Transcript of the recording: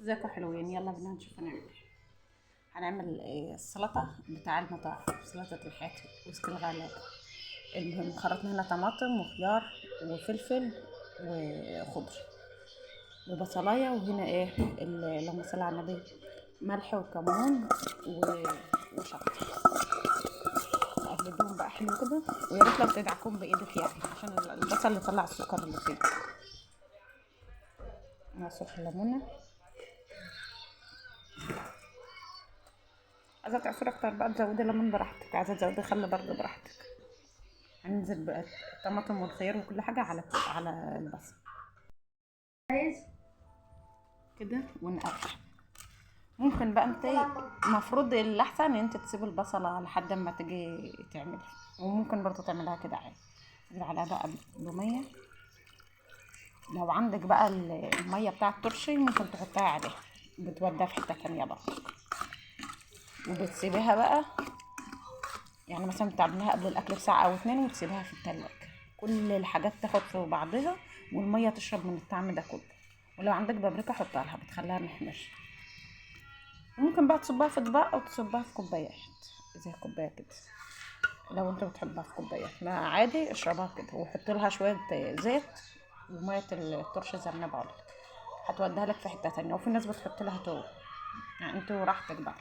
ازيكم حلوين؟ يلا بينا نشوف هنعمل ايه. هنعمل السلطة بتاع المطاعم، سلطة الحاتي وسط الغلاب. المهم خرطنا هنا طماطم وخيار وفلفل وخضر وبصلاية، وهنا اللهم صل على النبي، ملح وكمون وشطة. قلبيهم بقى حلو كده، ويا ريت لو تدعكم بايدك يعني عشان البصل اللي يطلع السكر اللي فيه. نعصر الليمونة، عايزة تعصري اكتر بقى تزودي ليمون براحتك، عايزة تزودي خل برضه براحتك. هننزل بقى الطماطم والخيار وكل حاجة على البصل كده ونقلب. ممكن بقى انت المفروض الاحسن ان انت تسيب البصلة لحد ما تيجي تعملها، وممكن برضه تعملها كده عادي. تجيب عليها بقى بمية، لو عندك بقى المية بتاعة الترشي ممكن تحطها عليها، بتوديها في حتة تانية بقى. وبتسيبيها بقى، يعني مثلا تعمليها قبل الاكل بساعة او اتنين وتسيبها في التلاجة، كل الحاجات تاخد في بعضها والمية تشرب من الطعم ده كله. ولو عندك بابريكا حطها لها، بتخليها محمرة. ممكن بقى تصبها في اطباق او تصبها في كوبايات زي كوبايه كده. لو انت بتحبها في كوبايات ما عادي اشربها كده، وحط لها شويه زيت وميه الترش زي ما انا بقول، هتوديها لك في حته تانية. وفي ناس بتحط لها توم، يعني انتوا راحتك بقى.